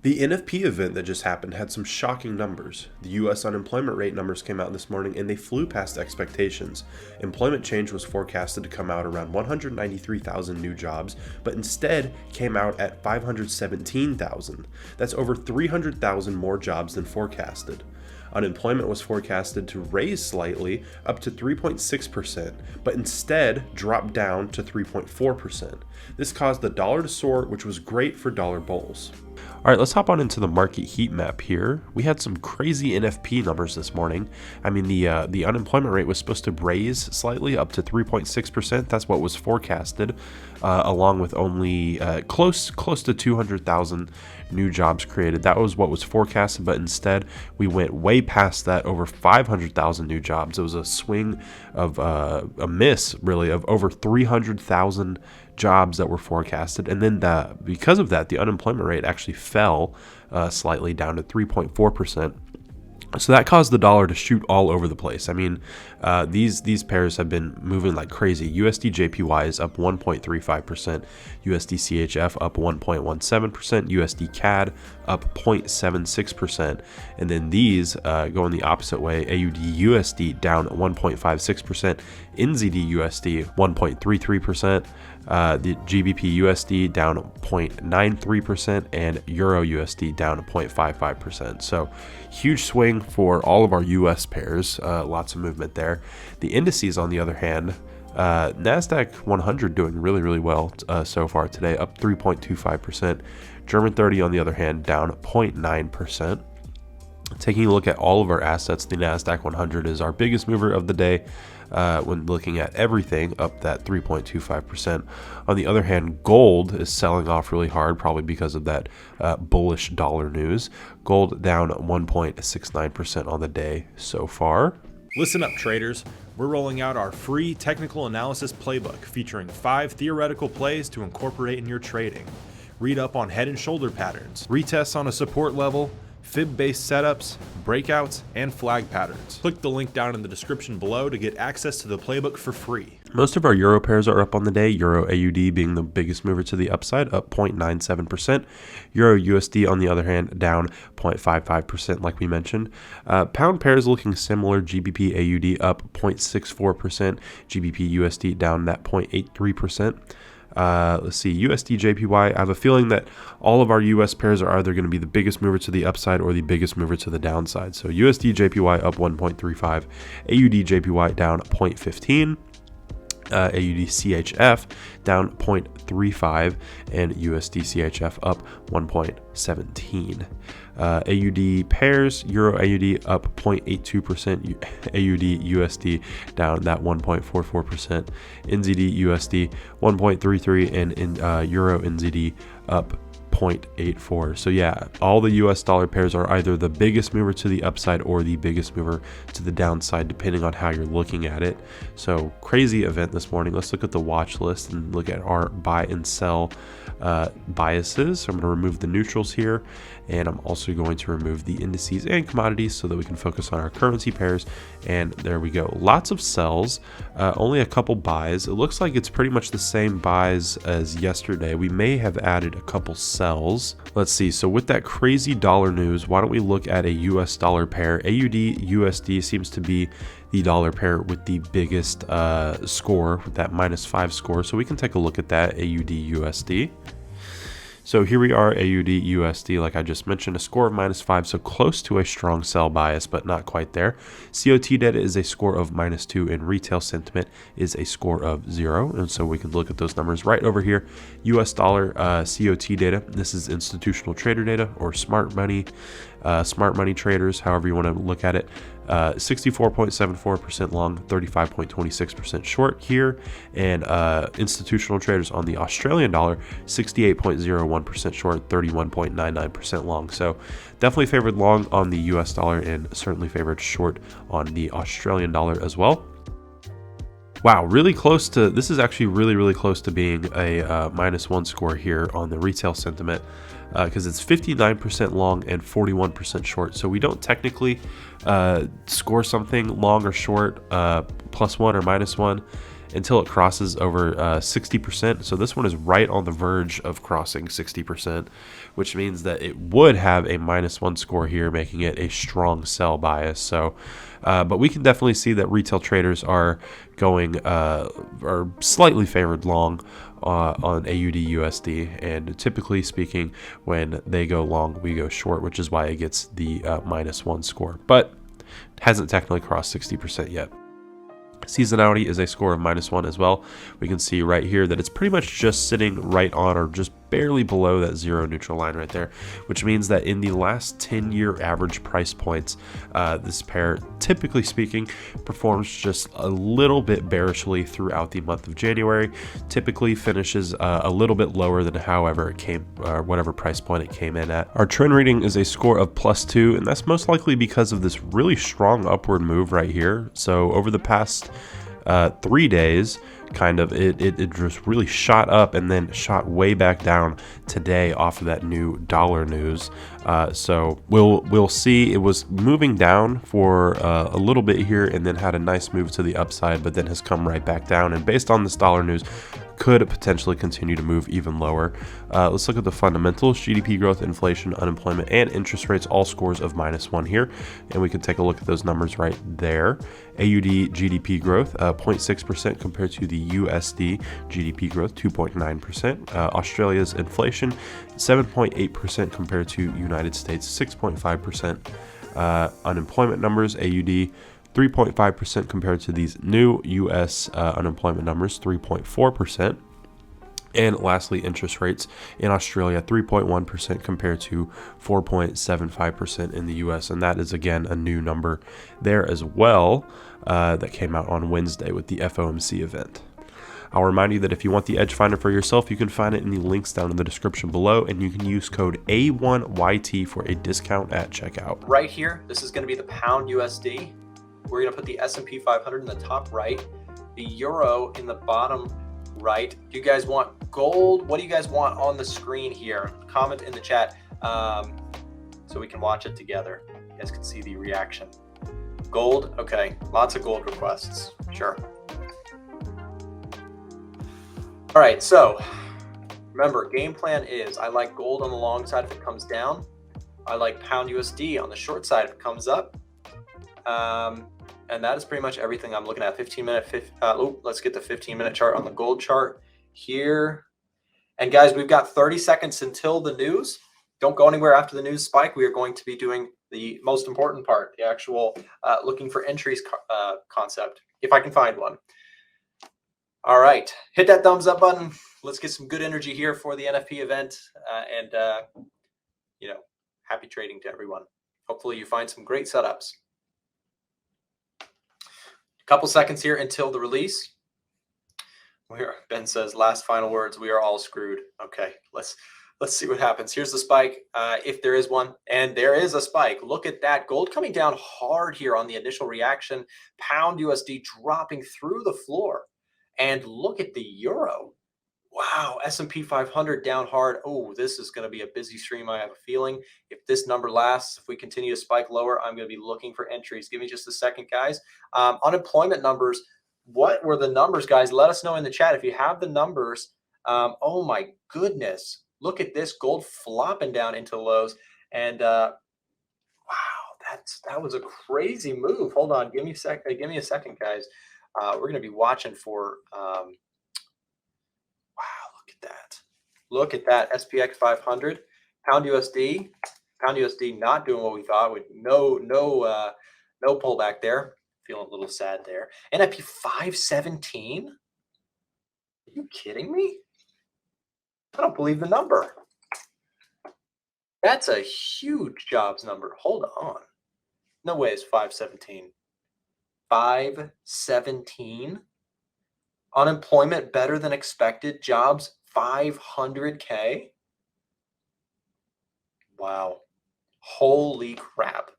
The NFP event that just happened had some shocking numbers. The US unemployment rate numbers came out this morning and they flew past expectations. Employment change was forecasted to come out around 193,000 new jobs, but instead came out at 517,000. That's over 300,000 more jobs than forecasted. Unemployment was forecasted to raise slightly up to 3.6%, but instead dropped down to 3.4%. This caused the dollar to soar, which was great for dollar bulls. All right, let's hop on into the market heat map here. We had some crazy NFP numbers this morning. I mean, the unemployment rate was supposed to raise slightly up to 3.6%. That's what was forecasted, along with only close to 200,000 new jobs created. That was what was forecasted, but instead we went way past that, over 500,000 new jobs. It was a swing of a miss, really, of over 300,000 jobs that were forecasted, and then because of that, the unemployment rate actually fell slightly down to 3.4%. So that caused the dollar to shoot all over the place. I mean, these pairs have been moving like crazy. USD JPY is up 1.35%, USD CHF up 1.17%, USD CAD up 0.76%, and then these going the opposite way. AUD USD down 1.56%, NZD USD 1.33%. The GBP USD down 0.93%, and Euro USD down 0.55%. So huge swing for all of our US pairs, lots of movement there. The indices, on the other hand, NASDAQ 100 doing really well so far today, up 3.25%. German 30, on the other hand, down 0.9%. Taking a look at all of our assets, the NASDAQ 100 is our biggest mover of the day. When looking at everything, up that 3.25%. On the other hand, gold is selling off really hard, probably because of that bullish dollar news. Gold down 1.69% on the day so far. Listen up, traders. We're rolling out our free technical analysis playbook featuring 5 theoretical plays to incorporate in your trading. Read up on head and shoulder patterns, retests on a support level, fib-based setups, breakouts, and flag patterns. Click the link down in the description below to get access to the playbook for free. Most of our euro pairs are up on the day, Euro AUD being the biggest mover to the upside, up 0.97%. Euro USD, on the other hand, down 0.55%, like we mentioned. Pound pairs looking similar, GBP AUD up 0.64%, GBP USD down that 0.83%. Let's see, USD JPY. I have a feeling that all of our US pairs are either going to be the biggest mover to the upside or the biggest mover to the downside. So USD JPY up 1.35, AUD JPY down 0.15. AUD CHF down 0.35, and USD CHF up 1.17. AUD pairs, Euro AUD up 0.82%, AUD USD down that 1.44%, NZD USD 1.33, and Euro NZD up 0.84. So yeah, all the US dollar pairs are either the biggest mover to the upside or the biggest mover to the downside, depending on how you're looking at it. So crazy event this morning. Let's look at the watch list and look at our buy and sell biases. So I'm going to remove the neutrals here, and I'm also going to remove the indices and commodities so that we can focus on our currency pairs. And there we go. Lots of sells, only a couple buys. It looks like it's pretty much the same buys as yesterday. We may have added a couple sells. Let's see. So with that crazy dollar news, why don't we look at a US dollar pair? AUD USD seems to be the dollar pair with the biggest score, with that -5 score. So we can take a look at that, AUD USD. So here we are, AUD USD, like I just mentioned, a score of -5, so close to a strong sell bias, but not quite there. COT data is a score of -2, and retail sentiment is a score of 0. And so we can look at those numbers right over here. US dollar COT data, this is institutional trader data, or smart money traders, however you want to look at it. 64.74% long, 35.26% short here, and institutional traders on the Australian dollar, 68.01% short, 31.99% long. So definitely favored long on the US dollar, and certainly favored short on the Australian dollar as well. Wow, really close to, this is actually really close to being a -1 score here on the retail sentiment, because it's 59% long and 41% short. So we don't technically score something long or short, +1 or -1. until it crosses over 60%. So this one is right on the verge of crossing 60%, which means that it would have a -1 score here, making it a strong sell bias. So, but we can definitely see that retail traders are going are slightly favored long on AUD USD, and typically speaking, when they go long, we go short, which is why it gets the -1 score, but hasn't technically crossed 60% yet. Seasonality is a score of -1 as well. We can see right here that it's pretty much just sitting right on or just barely below that zero neutral line right there, which means that in the last 10-year average price points, this pair, typically speaking, performs just a little bit bearishly throughout the month of January. Typically finishes a little bit lower than however it came, or whatever price point it came in at. Our trend reading is a score of +2, and that's most likely because of this really strong upward move right here. So over the past 3 days, kind of it just really shot up and then shot way back down today off of that new dollar news. So we'll see. It was moving down for a little bit here and then had a nice move to the upside, but then has come right back down, and based on this dollar news, could potentially continue to move even lower. Let's look at the fundamentals: GDP growth, inflation, unemployment, and interest rates, all scores of -1 here, and we can take a look at those numbers right there. AUD GDP growth 0.6% compared to the USD GDP growth 2.9%. Australia's inflation 7.8% compared to United States 6.5%. Unemployment numbers: AUD 3.5% compared to these new US unemployment numbers, 3.4%. And lastly, interest rates in Australia, 3.1% compared to 4.75% in the US. And that is, again, a new number there as well that came out on Wednesday with the FOMC event. I'll remind you that if you want the Edge Finder for yourself, you can find it in the links down in the description below, and you can use code A1YT for a discount at checkout. Right here, this is going to be the pound USD. We're going to put the S&P 500 in the top right, the euro in the bottom right. Do you guys want gold? What do you guys want on the screen here? Comment in the chat so we can watch it together. You guys can see the reaction. Gold, okay, lots of gold requests, sure. All right, so remember, game plan is I like gold on the long side if it comes down. I like pound USD on the short side if it comes up. And that is pretty much everything I'm looking at. 15-minute, let's get the 15-minute chart on the gold chart here. And guys, we've got 30 seconds until the news. Don't go anywhere after the news spike. We are going to be doing the most important part, the actual looking for entries concept, if I can find one. All right, hit that thumbs up button. Let's get some good energy here for the NFP event. And happy trading to everyone. Hopefully you find some great setups. Couple seconds here until the release. Ben says, last final words, we are all screwed. Okay, let's see what happens. Here's the spike, if there is one, and there is a spike. Look at that. Gold coming down hard here on the initial reaction. Pound USD dropping through the floor. And look at the euro. Wow, S&P 500 down hard. Oh, this is going to be a busy stream, I have a feeling. If this number lasts, if we continue to spike lower, I'm going to be looking for entries. Give me just a second, guys. Unemployment numbers. What were the numbers, guys? Let us know in the chat if you have the numbers. Oh, my goodness. Look at this. Gold flopping down into lows. And, wow, that was a crazy move. Hold on. Give me a second, guys. We're going to be watching for... Look at that. SPX 500, pound USD not doing what we thought. With no pullback there. Feeling a little sad there. NFP 517. Are you kidding me? I don't believe the number. That's a huge jobs number. Hold on. No way it's 517. 517. Unemployment better than expected. Jobs 500K. Wow. Holy crap.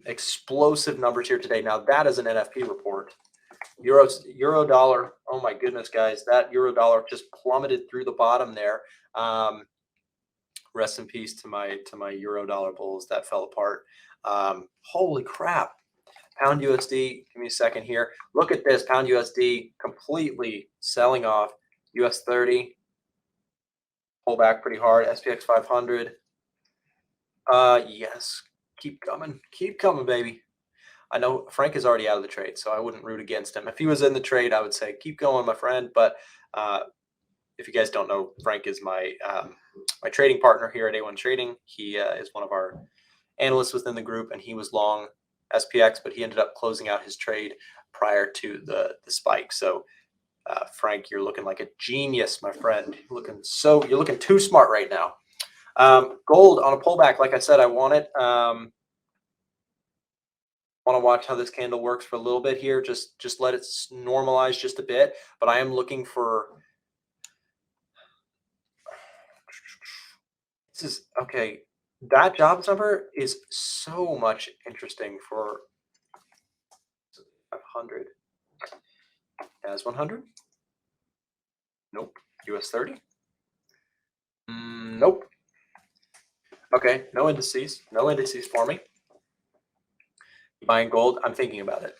Explosive numbers here today. Now that is an NFP report. Euro dollar. Oh my goodness, guys. That euro dollar just plummeted through the bottom there. Rest in peace to my euro dollar bulls. That fell apart. Holy crap. Pound USD, give me a second here. Look at this, Pound USD completely selling off. US 30, pull back pretty hard. SPX 500. Yes, keep coming, baby. I know Frank is already out of the trade, so I wouldn't root against him. If he was in the trade, I would say keep going, my friend. But if you guys don't know, Frank is my my trading partner here at A1 Trading. He is one of our analysts within the group, and he was long SPX, but he ended up closing out his trade prior to the spike. So Frank, you're looking like a genius, my friend. You're looking too smart right now. Gold on a pullback, like I said, I want it. Want to watch how this candle works for a little bit here. Just let it normalize just a bit. But I am looking for. This is okay. That jobs number is so much interesting for 500. As 100. Nope. US 30. Nope. Okay. No indices. No indices for me. Buying gold. I'm thinking about it.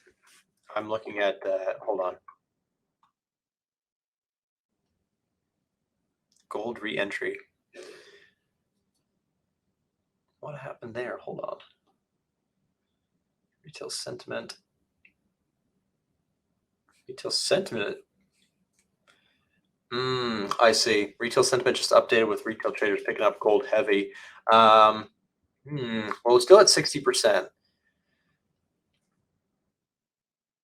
I'm looking at. Hold on. Gold re-entry. What happened there? Hold on. Retail sentiment. Retail sentiment. I see. Retail sentiment just updated with retail traders picking up gold heavy. Well, it's still at 60%.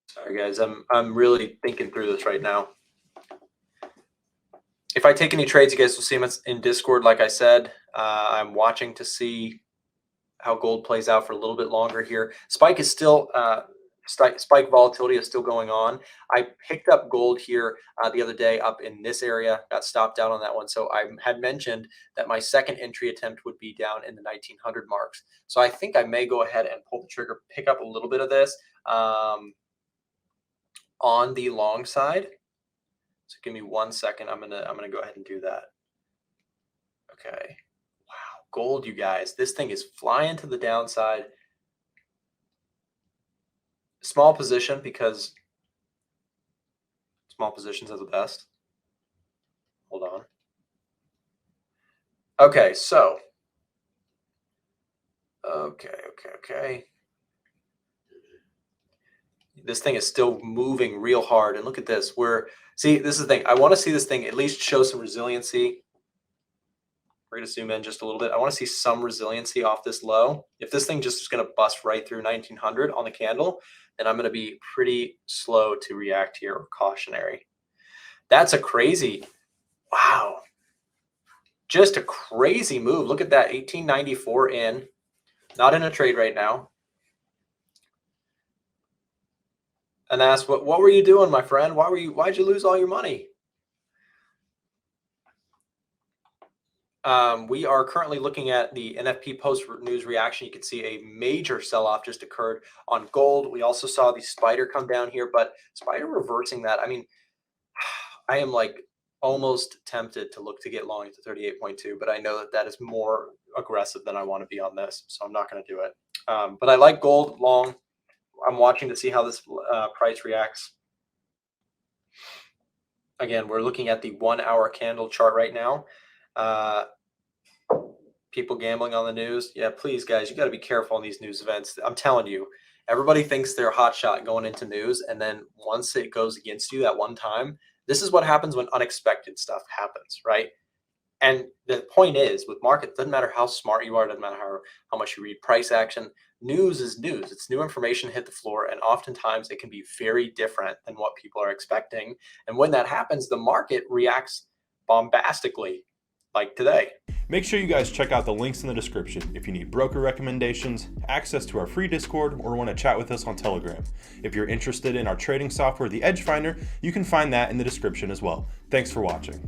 Sorry, guys. I'm really thinking through this right now. If I take any trades, you guys will see them in Discord. Like I said, I'm watching to see how gold plays out for a little bit longer here. Spike is still spike volatility is still going on. I picked up gold here the other day up in this area, got stopped out on that one. So I had mentioned that my second entry attempt would be down in the 1900 marks. So I think I may go ahead and pull the trigger, pick up a little bit of this on the long side. So give me 1 second. I'm gonna go ahead and do that. Okay. Wow, gold, you guys. This thing is flying to the downside. Small position because small positions are the best. Hold on. Okay, so. Okay. This thing is still moving real hard. And look at this. See, this is the thing. I want to see this thing at least show some resiliency. We're going to zoom in just a little bit. I want to see some resiliency off this low. If this thing just is going to bust right through 1900 on the candle, then I'm going to be pretty slow to react here, or cautionary. That's a crazy, wow. Just a crazy move. Look at that, 1894 in. Not in a trade right now. And ask, what were you doing, my friend? Why'd you lose all your money? We are currently looking at the NFP post-news reaction. You can see a major sell-off just occurred on gold. We also saw the spider come down here, but spider reversing that. I mean, I am like almost tempted to look to get long into 38.2, but I know that is more aggressive than I want to be on this, so I'm not going to do it. But I like gold long. I'm watching to see how this price reacts. Again, we're looking at the 1 hour candle chart right now. People gambling on the news. Yeah, please, guys, you got to be careful on these news events. I'm telling you, everybody thinks they're a hot shot going into news. And then once it goes against you that one time, this is what happens when unexpected stuff happens, right? And the point is, with market, it doesn't matter how smart you are, it doesn't matter how much you read price action. News is news. It's new information hit the floor, and oftentimes it can be very different than what people are expecting. And when that happens, the market reacts bombastically, like today. Make sure you guys check out the links in the description if you need broker recommendations, access to our free Discord, or want to chat with us on Telegram. If you're interested in our trading software, the Edge Finder, you can find that in the description as well. Thanks for watching.